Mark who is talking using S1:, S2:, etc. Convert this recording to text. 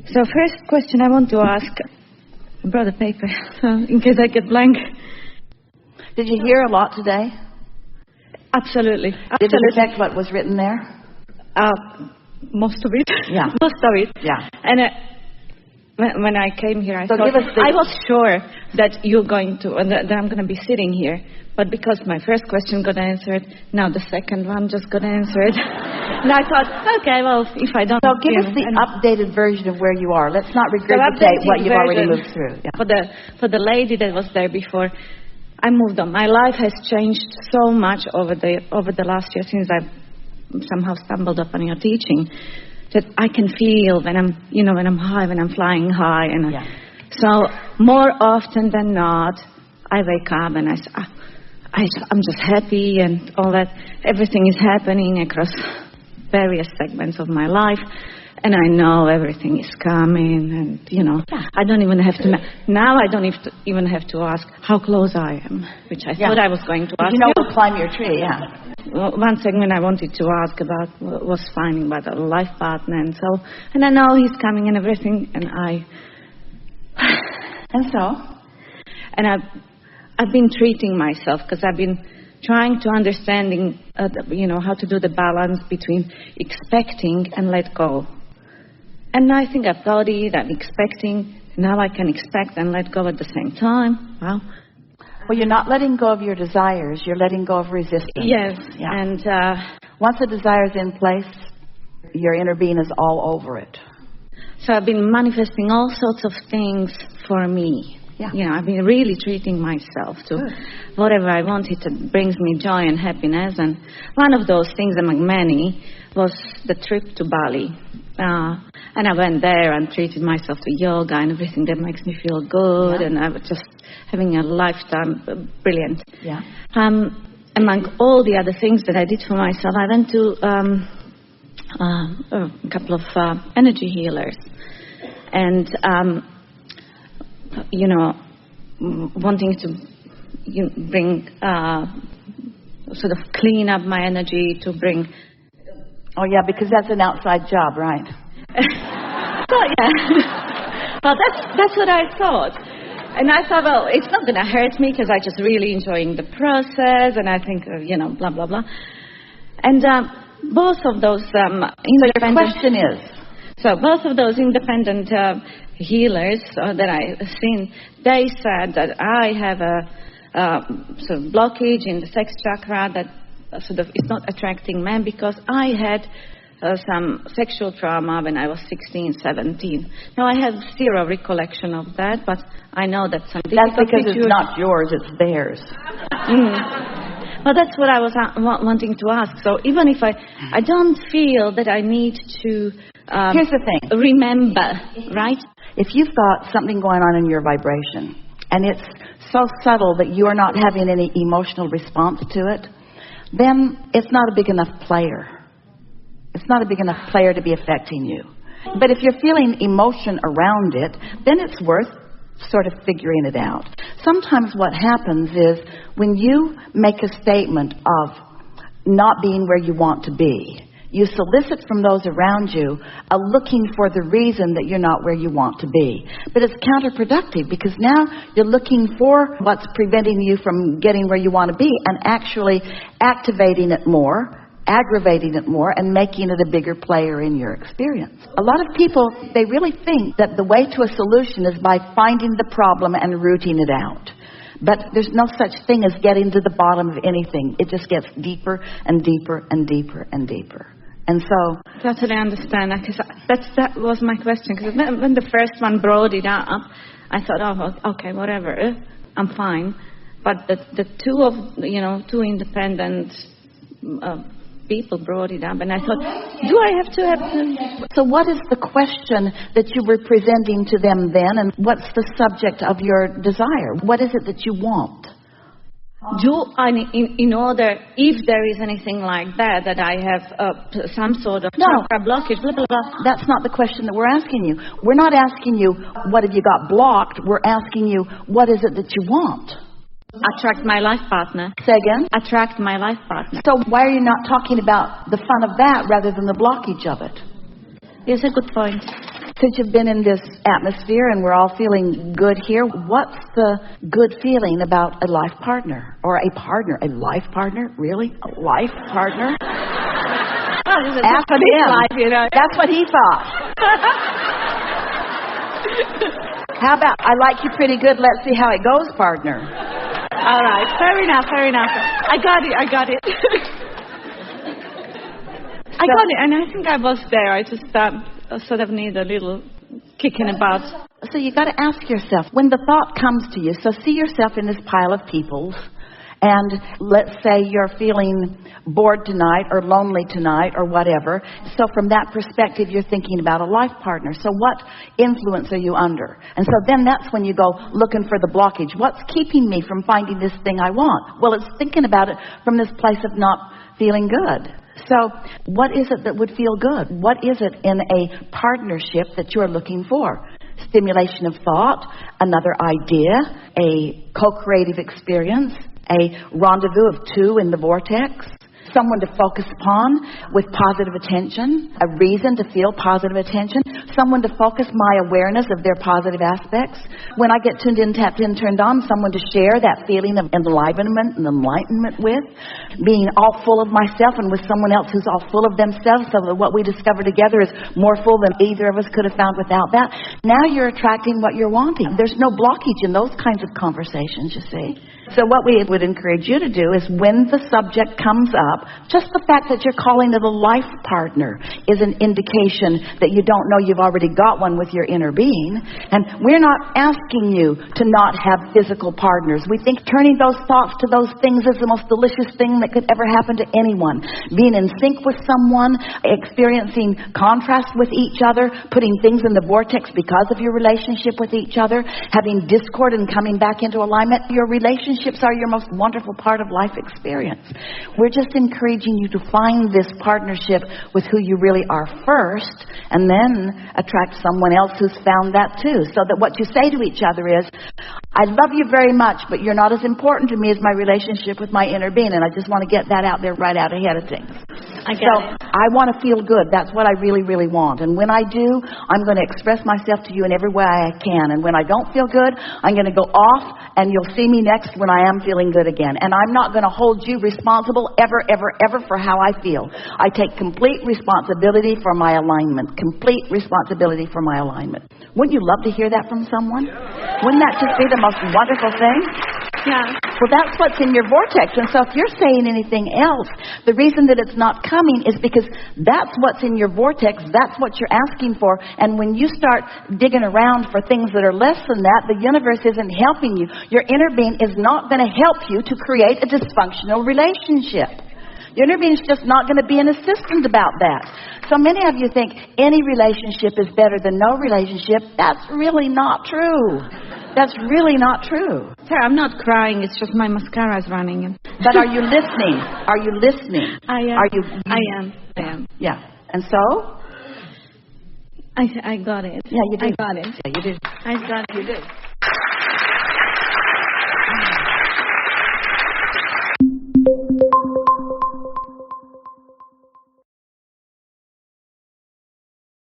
S1: So first question I want to ask, I brought a paper in case I get blank.
S2: Did you hear a lot today?
S1: Absolutely.
S2: Did it affect what was written there?
S1: Most of it.
S2: Yeah.
S1: Most of it.
S2: Yeah.
S1: And when I came here, I thought,
S2: give us
S1: I was sure that you're going to, that I'm going to be sitting here. But because my first question got answered, now the second one just got answered. And I thought, okay, well, if I don't...
S2: So give us the updated version of where you are. Let's not regurgitate what you've already moved through. Yeah.
S1: For the lady that was there before, I moved on. My life has changed so much over the last year since I've somehow stumbled upon your teaching, that I can feel when I'm high, when I'm flying high. And so more often than not, I wake up and I'm just happy and all that. Everything is happening across various segments of my life. And I know everything is coming, and, I don't even have to... Now I don't even have to ask how close I am, which I thought I was going to ask you.
S2: We'll climb your tree,
S1: One segment I wanted to ask about was finding about a life partner, and I know he's coming and everything, and I've been treating myself, because I've been trying to understanding, how to do the balance between expecting and let go. And I think I've got it, I'm expecting, now I can expect and let go at the same time. Wow.
S2: Well, you're not letting go of your desires, you're letting go of resistance.
S1: Yes, and...
S2: once the desire's in place, your inner being is all over it.
S1: So I've been manifesting all sorts of things for me. Yeah. I've been really treating myself to whatever I wanted that brings me joy and happiness. And one of those things among many was the trip to Bali. And I went there and treated myself to yoga and everything that makes me feel good. And I was just having a lifetime, brilliant.
S2: Yeah.
S1: Among all the other things that I did for myself, I went to a couple of energy healers. And... wanting to bring, sort of clean up my energy, to bring...
S2: Oh, yeah, because that's an outside job, right?
S1: Well, that's what I thought. And I thought, well, it's not going to hurt me, because I'm just really enjoying the process, and I think, blah, blah, blah. And both of those...
S2: So your question is...
S1: So both of those independent healers that I've seen, they said that I have a sort of blockage in the sex chakra that sort of is not attracting men, because I had some sexual trauma when I was 16, 17. Now, I have zero recollection of that, but I know that some...
S2: That's because it's not yours, it's theirs.
S1: Well, that's what I was wanting to ask. So even if I don't feel that I need to...
S2: Here's the thing.
S1: Remember, right?
S2: If you've got something going on in your vibration, and it's so subtle that you are not having any emotional response to it, then it's not a big enough player. It's not a big enough player to be affecting you. But if you're feeling emotion around it, then it's worth sort of figuring it out. Sometimes what happens is when you make a statement of not being where you want to be, you solicit from those around you looking for the reason that you're not where you want to be. But it's counterproductive, because now you're looking for what's preventing you from getting where you want to be, and actually activating it more, aggravating it more, and making it a bigger player in your experience. A lot of people, they really think that the way to a solution is by finding the problem and rooting it out. But there's no such thing as getting to the bottom of anything. It just gets deeper and deeper and deeper and deeper. And so...
S1: That's what I understand. That was my question. Because when the first one brought it up, I thought, oh, okay, whatever. I'm fine. But the two independent people brought it up. And I thought, do I have to have...
S2: So what is the question that you were presenting to them then? And what's the subject of your desire? What is it that you want?
S1: In order, if there is anything like that I have some sort of chakra blockage, blah, blah, blah.
S2: That's not the question that we're asking you. We're not asking you, what have you got blocked? We're asking you, what is it that you want?
S1: Attract my life partner.
S2: Say again?
S1: Attract my life partner.
S2: So why are you not talking about the fun of that rather than the blockage of it?
S1: It's a good point.
S2: Since you've been in this atmosphere and we're all feeling good here, what's the good feeling about a life partner? Or a partner? A life partner? Really? A life partner? Ask him.
S1: Life, you know.
S2: That's what he thought. How about, I like you pretty good, let's see how it goes, partner.
S1: All right, fair enough. I got it. I got it, and I think I was there. I just sort of need a little kick in the butt.
S2: So you got to ask yourself, when the thought comes to you, so see yourself in this pile of peoples, and let's say you're feeling bored tonight or lonely tonight or whatever. So from that perspective, you're thinking about a life partner. So what influence are you under? And so then that's when you go looking for the blockage. What's keeping me from finding this thing I want? Well, it's thinking about it from this place of not feeling good. So what is it that would feel good? What is it in a partnership that you're looking for? Stimulation of thought, another idea, a co-creative experience, a rendezvous of two in the vortex, someone to focus upon with positive attention, a reason to feel positive attention, someone to focus my awareness of their positive aspects. When I get tuned in, tapped in, turned on, someone to share that feeling of enlivenment and enlightenment with, being all full of myself and with someone else who's all full of themselves, so that what we discover together is more full than either of us could have found without that. Now you're attracting what you're wanting. There's no blockage in those kinds of conversations, you see. So what we would encourage you to do is when the subject comes up, just the fact that you're calling it a life partner is an indication that you don't know you've already got one with your inner being. And we're not asking you to not have physical partners. We think turning those thoughts to those things is the most delicious thing that could ever happen to anyone. Being in sync with someone, experiencing contrast with each other, putting things in the vortex because of your relationship with each other, having discord and coming back into alignment. Your relationships are your most wonderful part of life experience. We're just encouraging you to find this partnership with who you really are first, and then attract someone else who's found that too. So that what you say to each other is, I love you very much, but you're not as important to me as my relationship with my inner being, and I just want to get that out there right out ahead of things. I want to feel good. That's what I really, really want. And when I do, I'm going to express myself to you in every way I can. And when I don't feel good, I'm going to go off, and you'll see me next when I am feeling good again. And I'm not going to hold you responsible ever for how I feel. I take complete responsibility for my alignment. Complete responsibility for my alignment. Wouldn't you love to hear that from someone? Wouldn't that just be the most wonderful thing?
S1: Yeah.
S2: Well, that's what's in your vortex. And so if you're saying anything else, the reason that it's not coming is because that's what's in your vortex. That's what you're asking for. And when you start digging around for things that are less than that, the universe isn't helping you. Your inner being is not going to help you to create a dysfunctional relationship. Your inner being is just not going to be an assistant about that. So many of you think any relationship is better than no relationship. That's really not true. That's really not true.
S1: Sir, I'm not crying. It's just my mascara is running.
S2: But are you listening? Are you listening?
S1: I am.
S2: Are you?
S1: I am.
S2: Yeah. And so?
S1: I got it.
S2: Yeah, you did.
S1: I got it.
S2: Yeah, you did.
S1: I got it.
S2: You did.